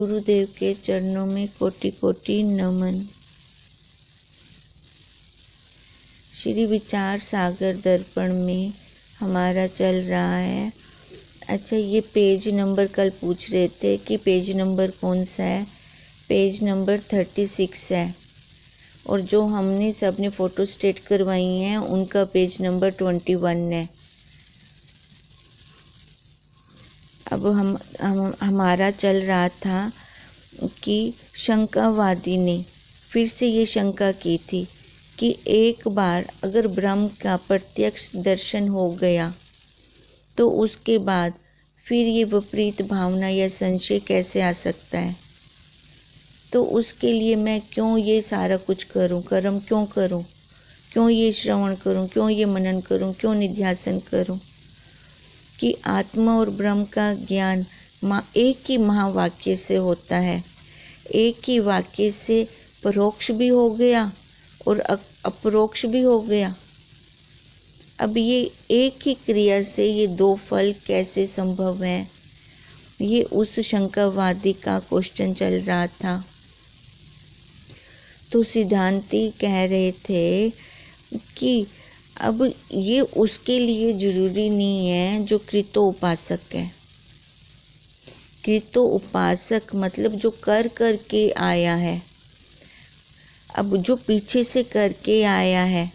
गुरुदेव के चरणों में कोटि कोटि नमन। श्री विचार सागर दर्पण में हमारा चल रहा है। अच्छा, ये पेज नंबर कल पूछ रहे थे कि पेज नंबर कौन सा है। पेज नंबर 36 है और जो हमने सबने फ़ोटो स्टेट करवाई हैं उनका पेज नंबर 21 है। अब हमारा चल रहा था कि शंकावादी ने फिर से ये शंका की थी कि एक बार अगर ब्रह्म का प्रत्यक्ष दर्शन हो गया तो उसके बाद फिर ये विपरीत भावना या संशय कैसे आ सकता है। तो उसके लिए मैं क्यों ये सारा कुछ करूं, कर्म क्यों करूं, क्यों ये श्रवण करूं, क्यों ये मनन करूं, क्यों निध्यासन करूं कि आत्मा और ब्रह्म का ज्ञान एक ही महावाक्य से होता है। एक ही वाक्य से परोक्ष भी हो गया और अपरोक्ष भी हो गया। अब ये एक ही क्रिया से ये दो फल कैसे संभव हैं, ये उस शंकावादी का क्वेश्चन चल रहा था। तो सिद्धांती कह रहे थे कि अब ये उसके लिए जरूरी नहीं है जो कृतो उपासक है। कृतो उपासक मतलब जो कर के आया है। अब जो पीछे से करके आया है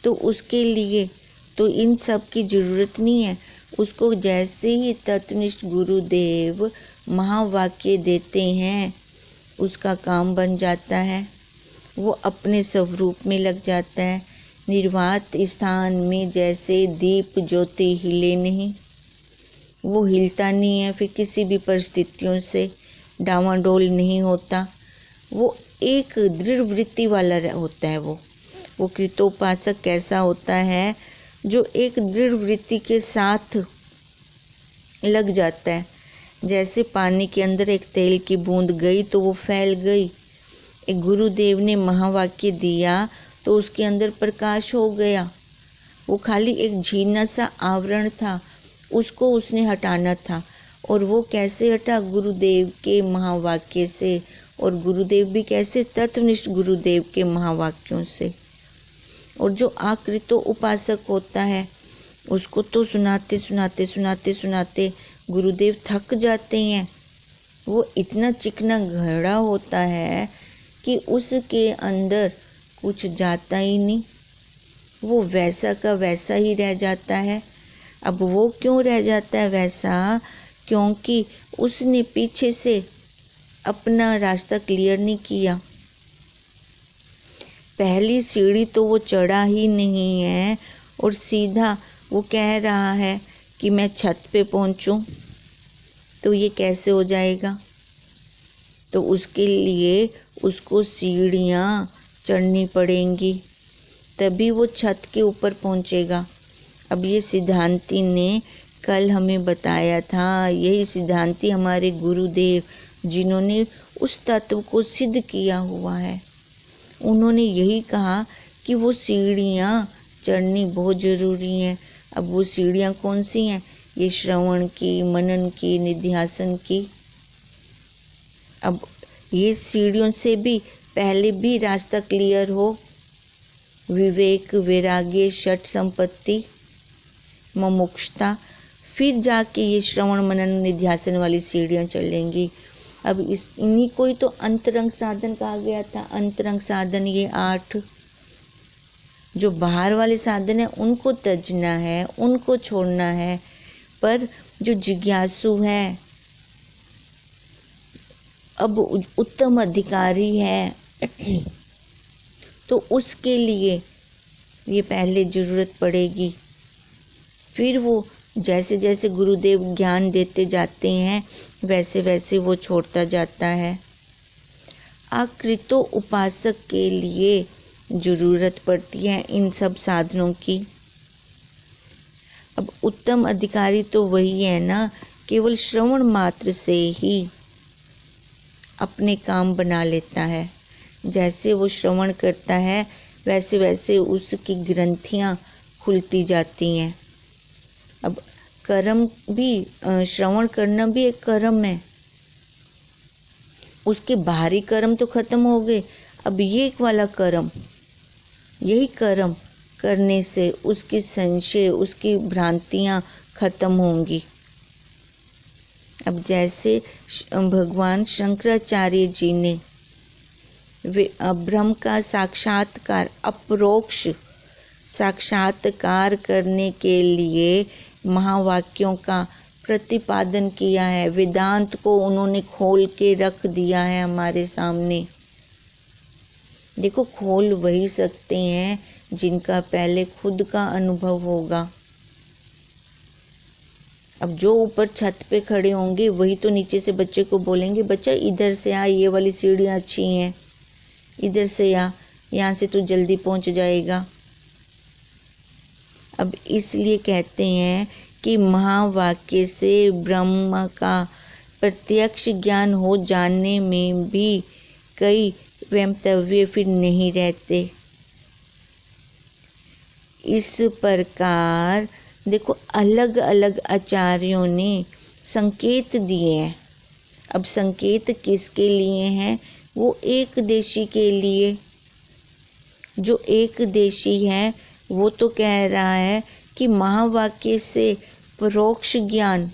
तो उसके लिए तो इन सब की जरूरत नहीं है। उसको जैसे ही तत्वनिष्ठ गुरुदेव महावाक्य देते हैं उसका काम बन जाता है। वो अपने स्वरूप में लग जाता है। निर्वात स्थान में जैसे दीप ज्योति हिले नहीं, वो हिलता नहीं है, फिर किसी भी परिस्थितियों से डावाडोल नहीं होता। वो एक दृढ़ वृत्ति वाला होता है। वो कृतोपासक कैसा होता है जो एक दृढ़ वृत्ति के साथ लग जाता है। जैसे पानी के अंदर एक तेल की बूंद गई तो वो फैल गई। एक गुरुदेव ने महावाक्य दिया तो उसके अंदर प्रकाश हो गया। वो खाली एक झीना सा आवरण था, उसको उसने हटाना था। और वो कैसे हटा? गुरुदेव के महावाक्य से। और गुरुदेव भी कैसे? तत्वनिष्ठ गुरुदेव के महावाक्यों से। और जो आकृतो उपासक होता है उसको तो सुनाते सुनाते सुनाते सुनाते गुरुदेव थक जाते हैं। वो इतना चिकना घड़ा होता है कि उसके अंदर कुछ जाता ही नहीं, वो वैसा का वैसा ही रह जाता है। अब वो क्यों रह जाता है वैसा? क्योंकि उसने पीछे से अपना रास्ता क्लियर नहीं किया। पहली सीढ़ी तो वो चढ़ा ही नहीं है और सीधा वो कह रहा है कि मैं छत पे पहुंचूं, तो ये कैसे हो जाएगा? तो उसके लिए उसको सीढ़ियाँ चढ़नी पड़ेंगी तभी वो छत के ऊपर पहुंचेगा। अब ये सिद्धांती ने कल हमें बताया था, यही सिद्धांती हमारे गुरुदेव जिन्होंने उस तत्व को सिद्ध किया हुआ है, उन्होंने यही कहा कि वो सीढ़ियाँ चढ़नी बहुत ज़रूरी हैं। अब वो सीढ़ियाँ कौन सी हैं? ये श्रवण की, मनन की, निध्यासन की। अब ये सीढ़ियों से भी पहले भी रास्ता क्लियर हो, विवेक, वैराग्य, षट संपत्ति, मुमुक्षुता, फिर जाके ये श्रवण मनन निध्यासन वाली सीढ़ियाँ चलेंगी। अब इन्हीं को ही तो अंतरंग साधन कहा गया था। अंतरंग साधन ये 8 जो बाहर वाले साधन है उनको त्यजना है, उनको छोड़ना है। पर जो जिज्ञासु है, अब उत्तम अधिकारी है तो उसके लिए ये पहले ज़रूरत पड़ेगी। फिर वो जैसे जैसे गुरुदेव ज्ञान देते जाते हैं वैसे वैसे वो छोड़ता जाता है। आकृतो उपासक के लिए ज़रूरत पड़ती है इन सब साधनों की। अब उत्तम अधिकारी तो वही है ना, केवल श्रवण मात्र से ही अपने काम बना लेता है। जैसे वो श्रवण करता है वैसे वैसे उसकी ग्रंथियाँ खुलती जाती हैं। अब कर्म भी, श्रवण करना भी एक कर्म है। उसके बाहरी कर्म तो खत्म हो गए, अब ये एक वाला कर्म, यही कर्म करने से उसकी संशय, उसकी भ्रांतियाँ खत्म होंगी। अब जैसे भगवान शंकराचार्य जी ने ब्रह्म का साक्षात्कार, अपरोक्ष साक्षात्कार करने के लिए महावाक्यों का प्रतिपादन किया है। वेदांत को उन्होंने खोल के रख दिया है हमारे सामने। देखो, खोल वही सकते हैं जिनका पहले खुद का अनुभव होगा। अब जो ऊपर छत पे खड़े होंगे वही तो नीचे से बच्चे को बोलेंगे, बच्चा इधर से आ, ये वाली सीढ़ियाँ अच्छी हैं, इधर से आ, यहाँ से तू जल्दी पहुँच जाएगा। अब इसलिए कहते हैं कि महावाक्य से ब्रह्म का प्रत्यक्ष ज्ञान हो जाने में भी कई वक्तव्य फिर नहीं रहते। इस प्रकार देखो, अलग अलग आचार्यों ने संकेत दिए हैं। अब संकेत किसके लिए हैं? वो एक देशी के लिए। जो एक देशी है वो तो कह रहा है कि महावाक्य से परोक्ष ज्ञान,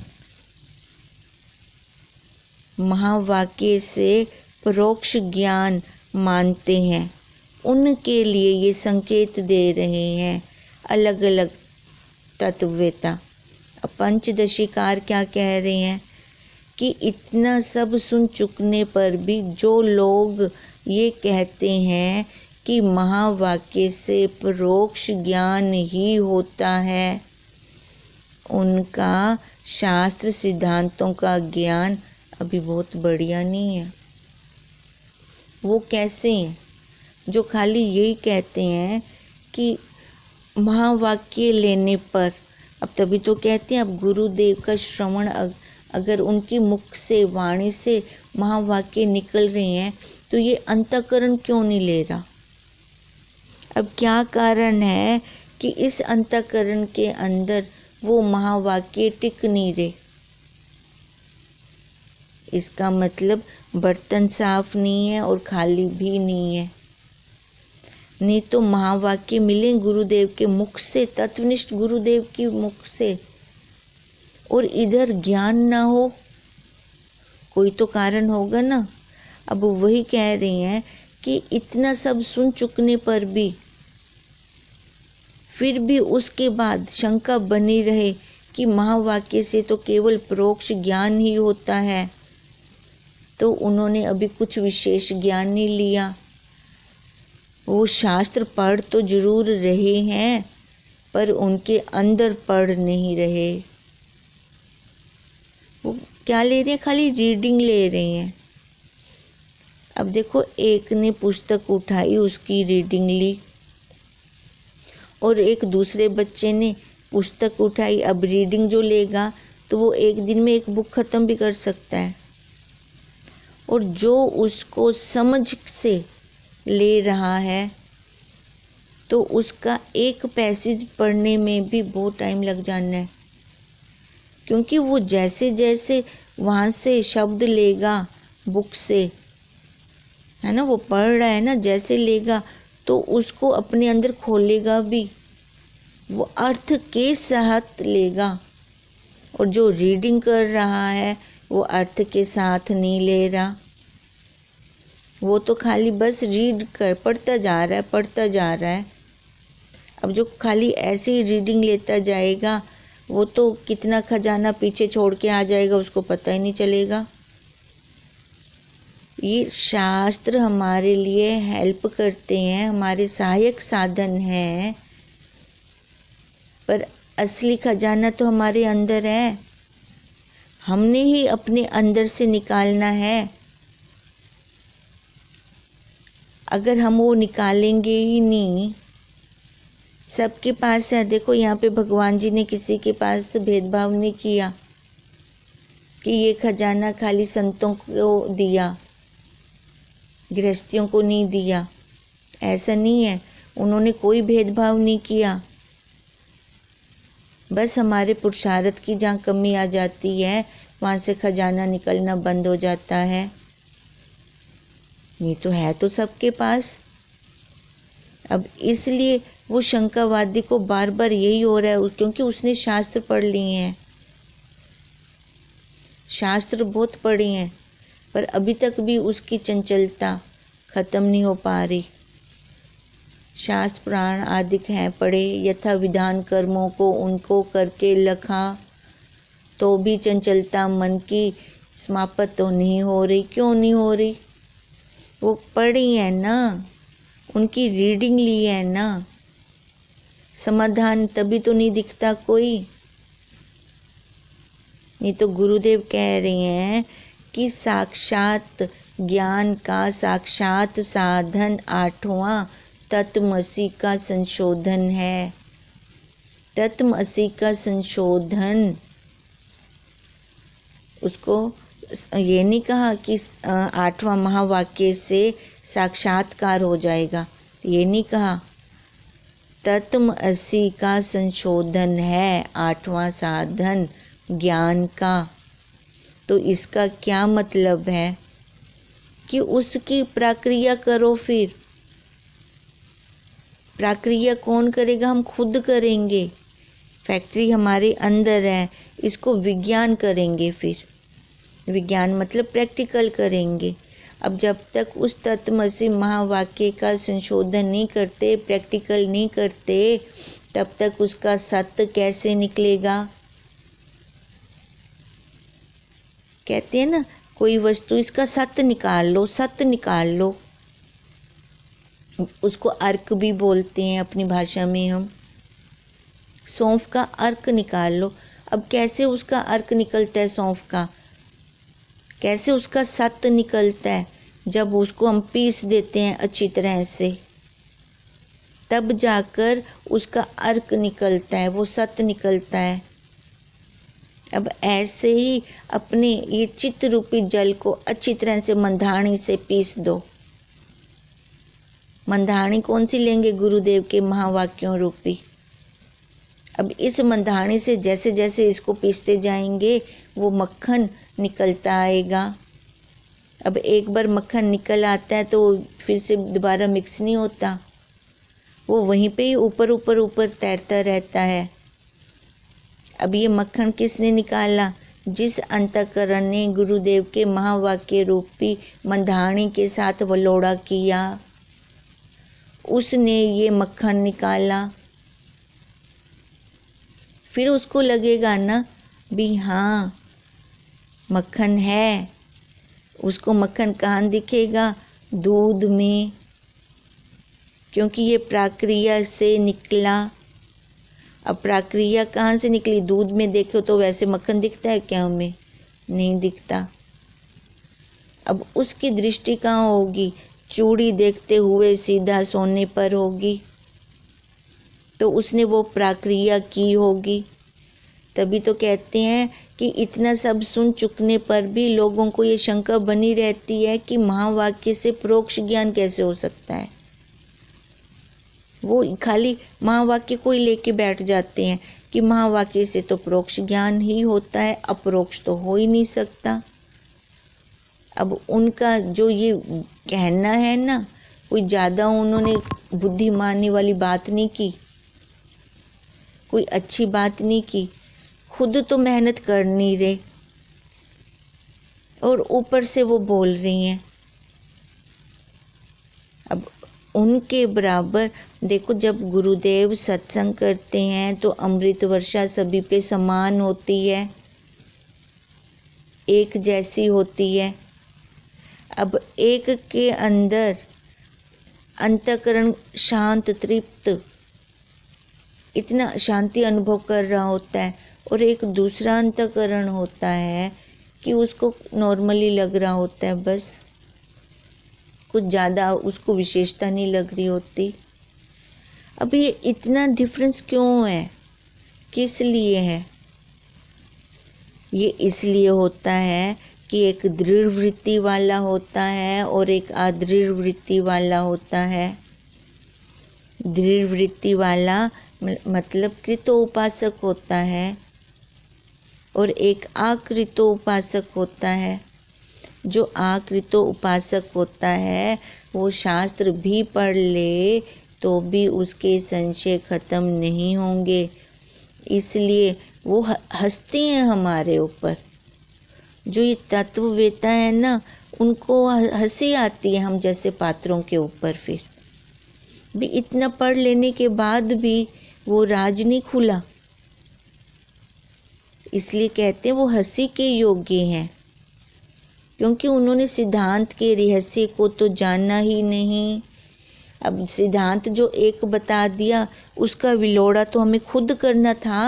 महावाक्य से परोक्ष ज्ञान मानते हैं, उनके लिए ये संकेत दे रहे हैं अलग अलग तत्ववेता। अब पंचदशीकार क्या कह रहे हैं कि इतना सब सुन चुकने पर भी जो लोग ये कहते हैं कि महावाक्य से परोक्ष ज्ञान ही होता है, उनका शास्त्र सिद्धांतों का ज्ञान अभी बहुत बढ़िया नहीं है। वो कैसे हैं? जो खाली यही कहते हैं कि महावाक्य लेने पर, अब तभी तो कहते हैं अब गुरुदेव का श्रवण अगर उनकी मुख से, वाणी से महावाक्य निकल रहे हैं तो ये अंतःकरण क्यों नहीं ले रहा? अब क्या कारण है कि इस अंतःकरण के अंदर वो महावाक्य टिक नहीं रहे? इसका मतलब बर्तन साफ नहीं है और खाली भी नहीं है। नहीं तो महावाक्य मिले गुरुदेव के मुख से, तत्वनिष्ठ गुरुदेव की मुख से, और इधर ज्ञान ना हो, कोई तो कारण होगा ना। अब वही कह रहे हैं कि इतना सब सुन चुकने पर भी फिर भी उसके बाद शंका बनी रहे कि महावाक्य से तो केवल परोक्ष ज्ञान ही होता है, तो उन्होंने अभी कुछ विशेष ज्ञान नहीं लिया। वो शास्त्र पढ़ तो जरूर रहे हैं पर उनके अंदर पढ़ नहीं रहे। वो क्या ले रहे हैं? खाली रीडिंग ले रहे हैं। अब देखो, एक ने पुस्तक उठाई, उसकी रीडिंग ली, और एक दूसरे बच्चे ने पुस्तक उठाई। अब रीडिंग जो लेगा तो वो एक दिन में एक बुक खत्म भी कर सकता है, और जो उसको समझ से ले रहा है तो उसका एक पैसेज पढ़ने में भी बहुत टाइम लग जाना है, क्योंकि वो जैसे जैसे वहाँ से शब्द लेगा बुक से, है ना, वो पढ़ रहा है ना, जैसे लेगा तो उसको अपने अंदर खोलेगा भी, वो अर्थ के साथ लेगा। और जो रीडिंग कर रहा है वो अर्थ के साथ नहीं ले रहा, वो तो खाली बस रीड कर पढ़ता जा रहा है, पढ़ता जा रहा है। अब जो खाली ऐसे ही रीडिंग लेता जाएगा वो तो कितना खजाना पीछे छोड़ के आ जाएगा, उसको पता ही नहीं चलेगा। ये शास्त्र हमारे लिए हेल्प करते हैं, हमारे सहायक साधन हैं, पर असली खजाना तो हमारे अंदर है, हमने ही अपने अंदर से निकालना है। अगर हम वो निकालेंगे ही नहीं, सबके पास है। देखो, यहाँ पे भगवान जी ने किसी के पास भेदभाव नहीं किया कि ये खजाना खाली संतों को दिया, गृहस्थियों को नहीं दिया, ऐसा नहीं है। उन्होंने कोई भेदभाव नहीं किया। बस हमारे पुरुषार्थ की जहाँ कमी आ जाती है वहाँ से खजाना निकलना बंद हो जाता है। ये तो है तो सबके पास। अब इसलिए वो शंकावादी को बार बार यही हो रहा है, क्योंकि उसने शास्त्र पढ़ लिए हैं, शास्त्र बहुत पढ़े हैं, पर अभी तक भी उसकी चंचलता खत्म नहीं हो पा रही। शास्त्र पुराण आदि हैं पढ़े, यथा विधान कर्मों को उनको करके लखा, तो भी चंचलता मन की समाप्त तो नहीं हो रही। क्यों नहीं हो रही? वो पढ़ी है ना, उनकी रीडिंग ली है ना, समाधान तभी तो नहीं दिखता कोई। नहीं तो गुरुदेव कह रहे हैं कि साक्षात ज्ञान का साक्षात साधन 8वां तत्वमसी का संशोधन है। तत्वमसी का संशोधन, उसको ये नहीं कहा कि 8वां महावाक्य से साक्षात्कार हो जाएगा, ये नहीं कहा। तत्वमसी का संशोधन है 8वां साधन ज्ञान का। तो इसका क्या मतलब है कि उसकी प्रक्रिया करो। फिर प्रक्रिया कौन करेगा? हम खुद करेंगे। फैक्ट्री हमारे अंदर है, इसको विज्ञान करेंगे। फिर विज्ञान मतलब प्रैक्टिकल करेंगे। अब जब तक उस तत्वमसी महावाक्य का संशोधन नहीं करते, प्रैक्टिकल नहीं करते, तब तक उसका सत्य कैसे निकलेगा? कहते हैं ना, कोई वस्तु, इसका सत्य निकाल लो, सत्य निकाल लो। उसको अर्क भी बोलते हैं अपनी भाषा में हम। सौंफ का अर्क निकाल लो। अब कैसे उसका अर्क निकलता है सौंफ का? कैसे उसका सत्य निकलता है? जब उसको हम पीस देते हैं अच्छी तरह से, तब जाकर उसका अर्क निकलता है, वो सत्य निकलता है। अब ऐसे ही अपने ये चित्त रूपी जल को अच्छी तरह से मंधाणी से पीस दो। मंधाणी कौन सी लेंगे? गुरुदेव के महावाक्यों रूपी। अब इस मंधाणी से जैसे जैसे इसको पीसते जाएंगे, वो मक्खन निकलता आएगा। अब एक बार मक्खन निकल आता है तो फिर से दोबारा मिक्स नहीं होता, वो वहीं पे ही ऊपर ऊपर ऊपर तैरता रहता है। अब ये मक्खन किसने निकाला? जिस अंतःकरण ने गुरुदेव के महावाक्य रूपी मंधाणी के साथ वलोड़ा किया, उसने ये मक्खन निकाला। फिर उसको लगेगा ना भी हाँ मक्खन है। उसको मक्खन कहाँ दिखेगा? दूध में, क्योंकि ये प्रक्रिया से निकला। अब प्रक्रिया कहाँ से निकली? दूध में। देखो तो वैसे मक्खन दिखता है क्या हमें? नहीं दिखता। अब उसकी दृष्टि कहाँ होगी? चूड़ी देखते हुए सीधा सोने पर होगी। तो उसने वो प्रक्रिया की होगी। तभी तो कहते हैं कि इतना सब सुन चुकने पर भी लोगों को ये शंका बनी रहती है कि महावाक्य से परोक्ष ज्ञान कैसे हो सकता है। वो खाली महावाक्य को ही लेके बैठ जाते हैं कि महावाक्य से तो परोक्ष ज्ञान ही होता है, अपरोक्ष तो हो ही नहीं सकता। अब उनका जो ये कहना है ना, कोई ज़्यादा उन्होंने बुद्धिमानी वाली बात नहीं की, कोई अच्छी बात नहीं की। खुद तो मेहनत कर नहीं रहे और ऊपर से वो बोल रही हैं। अब उनके बराबर देखो, जब गुरुदेव सत्संग करते हैं तो अमृत वर्षा सभी पे समान होती है, एक जैसी होती है। अब एक के अंदर अंतःकरण शांत तृप्त इतना शांति अनुभव कर रहा होता है, और एक दूसरा अंतःकरण होता है कि उसको नॉर्मली लग रहा होता है, बस कुछ ज़्यादा उसको विशेषता नहीं लग रही होती। अब ये इतना डिफरेंस क्यों है? किस लिए है? ये इसलिए होता है कि एक दृढ़ वृत्ति वाला होता है और एक अदृढ़ वृत्ति वाला होता है। दृढ़ वृत्ति वाला मतलब कृतोपासक होता है और एक अकृतोपासक होता है। जो आकृत उपासक होता है वो शास्त्र भी पढ़ ले तो भी उसके संशय खत्म नहीं होंगे। इसलिए वो हंसते हैं हमारे ऊपर। जो ये तत्ववेता है ना, उनको हंसी आती है हम जैसे पात्रों के ऊपर। फिर भी इतना पढ़ लेने के बाद भी वो राज नहीं खुला, इसलिए कहते हैं वो हंसी के योग्य हैं, क्योंकि उन्होंने सिद्धांत के रहस्य को तो जाना ही नहीं। अब सिद्धांत जो एक बता दिया, उसका विलोड़ा तो हमें खुद करना था।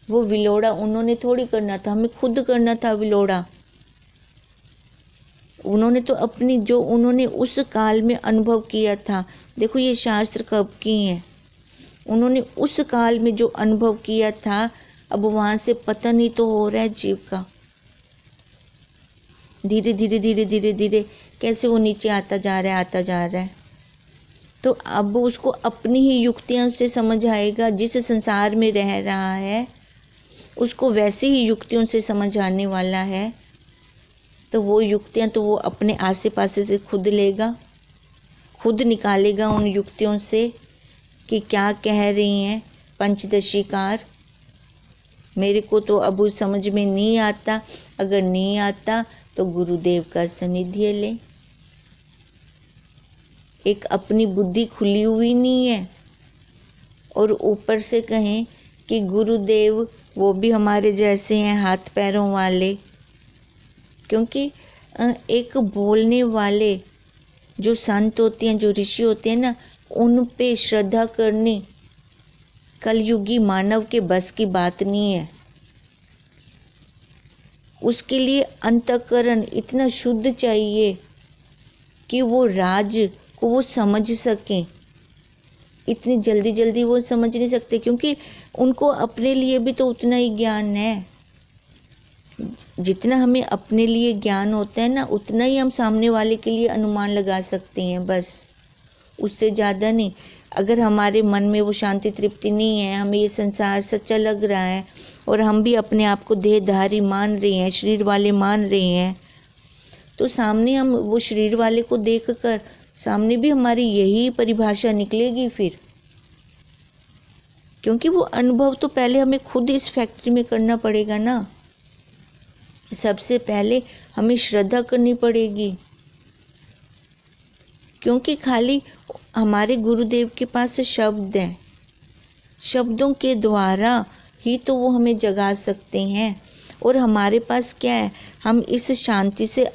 वो विलोड़ा उन्होंने थोड़ी करना था, हमें खुद करना था विलोड़ा। उन्होंने तो अपनी जो उन्होंने उस काल में अनुभव किया था, देखो ये शास्त्र कब की हैं, उन्होंने उस काल में जो अनुभव किया था, अब वहाँ से पतन ही तो हो रहा है जीव का। धीरे धीरे धीरे धीरे धीरे कैसे वो नीचे आता जा रहा है, आता जा रहा है। तो अब उसको अपनी ही युक्तियों से समझ आएगा। जिस संसार में रह रहा है उसको वैसी ही युक्तियों से समझ आने वाला है। तो वो युक्तियाँ तो वो अपने आसे पासे से खुद लेगा, खुद निकालेगा उन युक्तियों से कि क्या कह रही हैं पंचदशीकार। मेरे को तो अब समझ में नहीं आता। अगर नहीं आता तो गुरुदेव का सानिध्य ले। एक अपनी बुद्धि खुली हुई नहीं है और ऊपर से कहें कि गुरुदेव वो भी हमारे जैसे हैं, हाथ पैरों वाले। क्योंकि एक बोलने वाले जो संत होते हैं, जो ऋषि होते हैं ना, उन पे श्रद्धा करनी कलयुगी मानव के बस की बात नहीं है। उसके लिए अंतःकरण इतना शुद्ध चाहिए कि वो राज को वो समझ सकें। इतनी जल्दी जल्दी वो समझ नहीं सकते, क्योंकि उनको अपने लिए भी तो उतना ही ज्ञान है। जितना हमें अपने लिए ज्ञान होता है ना, उतना ही हम सामने वाले के लिए अनुमान लगा सकते हैं, बस उससे ज़्यादा नहीं। अगर हमारे मन में वो शांति तृप्ति नहीं है, हमें ये संसार सच्चा लग रहा है और हम भी अपने आप को देहधारी मान रहे हैं, शरीर वाले मान रहे हैं, तो सामने हम वो शरीर वाले को देखकर सामने भी हमारी यही परिभाषा निकलेगी फिर। क्योंकि वो अनुभव तो पहले हमें खुद इस फैक्ट्री में करना पड़ेगा ना। सबसे पहले हमें श्रद्धा करनी पड़ेगी, क्योंकि खाली हमारे गुरुदेव के पास शब्द हैं, शब्दों के द्वारा ही तो वो हमें जगा सकते हैं। और हमारे पास क्या है, हम इस शांति से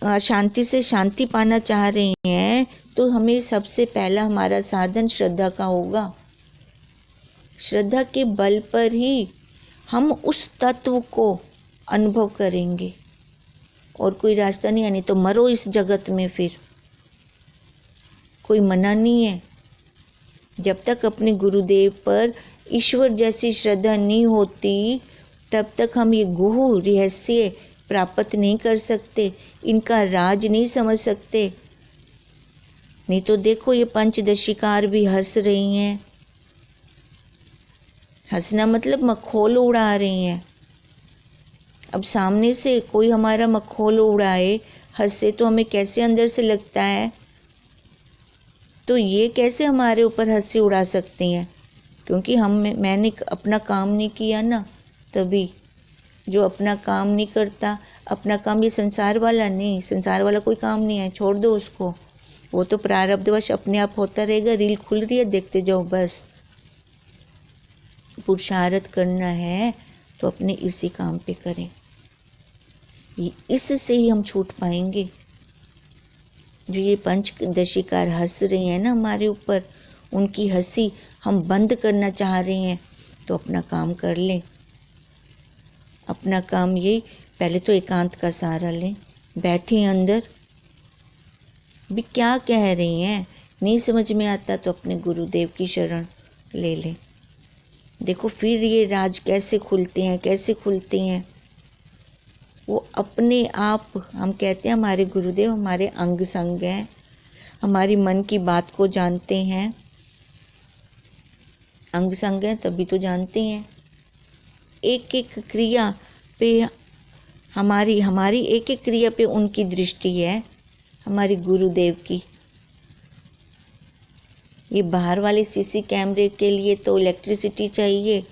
अशांति से शांति पाना चाह रहे हैं, तो हमें सबसे पहला हमारा साधन श्रद्धा का होगा। श्रद्धा के बल पर ही हम उस तत्व को अनुभव करेंगे, और कोई रास्ता नहीं। यानी तो मरो इस जगत में, फिर कोई मना नहीं है। जब तक अपने गुरुदेव पर ईश्वर जैसी श्रद्धा नहीं होती, तब तक हम ये गुह रहस्य प्राप्त नहीं कर सकते, इनका राज नहीं समझ सकते। नहीं तो देखो ये पंचदशीकार भी हंस रही हैं। हंसना मतलब मखौल उड़ा रही हैं। अब सामने से कोई हमारा मखौल उड़ाए, हंसे, तो हमें कैसे अंदर से लगता है। तो ये कैसे हमारे ऊपर हंसी उड़ा सकती हैं, क्योंकि मैंने अपना काम नहीं किया ना। तभी जो अपना काम नहीं करता, अपना काम ये संसार वाला नहीं, संसार वाला कोई काम नहीं है, छोड़ दो उसको। वो तो प्रारब्धवश अपने आप होता रहेगा। रील खुल रही है, देखते जाओ बस। पुरुषार्थ करना है तो अपने इसी काम पे करें, इससे ही हम छूट पाएंगे। जो ये पंचदशीकार हंस रहे हैं ना हमारे ऊपर, उनकी हंसी हम बंद करना चाह रहे हैं, तो अपना काम कर लें। अपना काम यही, पहले तो एकांत का सहारा लें, बैठे अंदर भी क्या कह रही हैं, नहीं समझ में आता तो अपने गुरुदेव की शरण ले लें। देखो फिर ये राज कैसे खुलते हैं, कैसे खुलते हैं। वो अपने आप, हम कहते हैं हमारे गुरुदेव हमारे अंग संग हैं, हमारी मन की बात को जानते हैं। अंग संग हैं तभी तो जानते हैं। एक एक क्रिया पे हमारी हमारी एक एक क्रिया पे उनकी दृष्टि है, हमारे गुरुदेव की। ये बाहर वाले सीसी कैमरे के लिए तो इलेक्ट्रिसिटी चाहिए,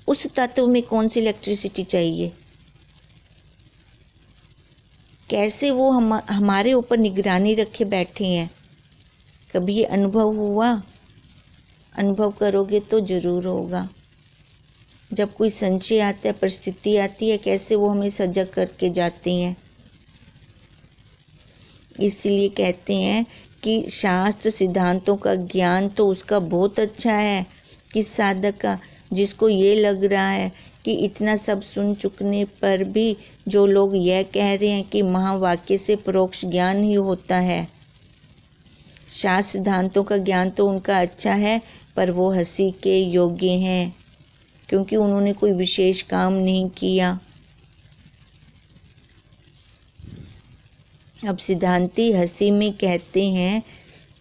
उस तत्व में कौन सी इलेक्ट्रिसिटी चाहिए? कैसे वो हमारे ऊपर निगरानी रखे बैठे हैं। कभी ये अनुभव हुआ? अनुभव करोगे तो ज़रूर होगा। जब कोई संशय आता है, परिस्थिति आती है, कैसे वो हमें सजग करके जाते हैं। इसलिए कहते हैं कि शास्त्र सिद्धांतों का ज्ञान तो उसका बहुत अच्छा है, किस साधक का, जिसको ये लग रहा है कि इतना सब सुन चुकने पर भी जो लोग यह कह रहे हैं कि महावाक्य से परोक्ष ज्ञान ही होता है। शास्त्र सिद्धांतों का ज्ञान तो उनका अच्छा है, पर वो हंसी के योग्य हैं, क्योंकि उन्होंने कोई विशेष काम नहीं किया। अब सिद्धांती हंसी में कहते हैं,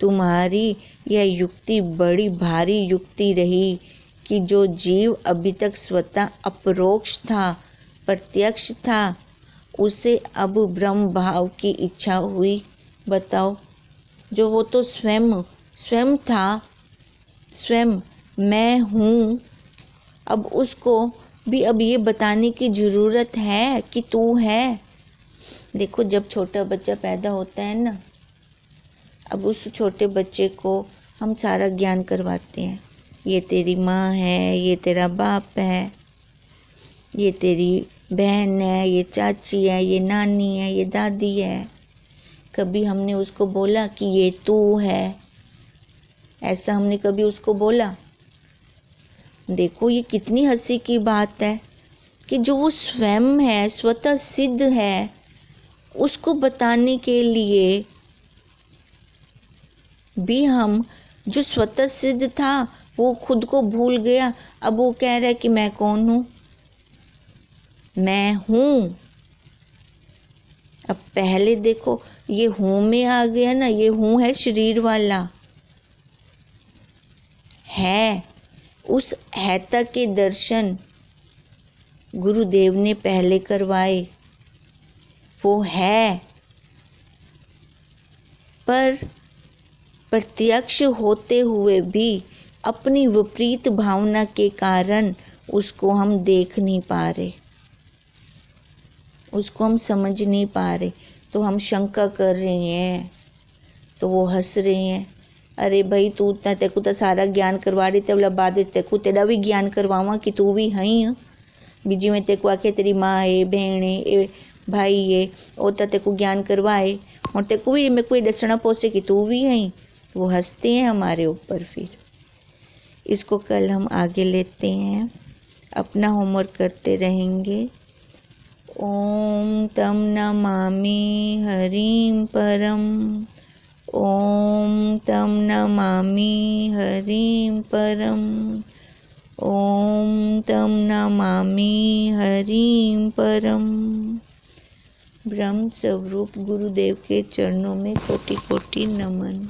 तुम्हारी यह युक्ति बड़ी भारी युक्ति रही कि जो जीव अभी तक स्वतः अपरोक्ष था, प्रत्यक्ष था, उसे अब ब्रह्म भाव की इच्छा हुई। बताओ, जो वो तो स्वयं था, स्वयं मैं हूँ, अब उसको भी अब ये बताने की ज़रूरत है कि तू है। देखो, जब छोटा बच्चा पैदा होता है ना, अब उस छोटे बच्चे को हम सारा ज्ञान करवाते हैं। ये तेरी माँ है, ये तेरा बाप है, ये तेरी बहन है, ये चाची है, ये नानी है, ये दादी है। कभी हमने उसको बोला कि ये तू है? ऐसा हमने कभी उसको बोला? देखो, ये कितनी हंसी की बात है कि जो वो स्वयं है, स्वतः सिद्ध है, उसको बताने के लिए भी हम, जो स्वतः सिद्ध था वो खुद को भूल गया, अब वो कह रहा है कि मैं कौन हूँ, मैं हूँ। अब पहले देखो, ये हूँ में आ गया ना, ये हूँ है शरीर वाला है। उस हैता के दर्शन गुरुदेव ने पहले करवाए। वो है, पर प्रत्यक्ष होते हुए भी अपनी विपरीत भावना के कारण उसको हम देख नहीं पा रहे, उसको हम समझ नहीं पा रहे। तो हम शंका कर रहे हैं, तो वो हंस रहे हैं। अरे भाई, तू उतना तेको तो सारा ज्ञान करवा रही थे, बोला बाद तेको तेरा भी ज्ञान करवावा कि तू भी हई बीजी में। तेको आके तेरी माँ है, बहन है, भाई है, वो तो तेको ज्ञान करवाए और तेको भी मेरे को दसना पोसे कि तू भी हई। वो हंसते हैं हमारे ऊपर। फिर इसको कल हम आगे लेते हैं, अपना होमवर्क करते रहेंगे। ओम तम नमामि हरिं परम, ओम तम नमामि हरिं परम, ओम तम नमामि हरिं परम। ब्रह्म स्वरूप गुरुदेव के चरणों में कोटि कोटि नमन।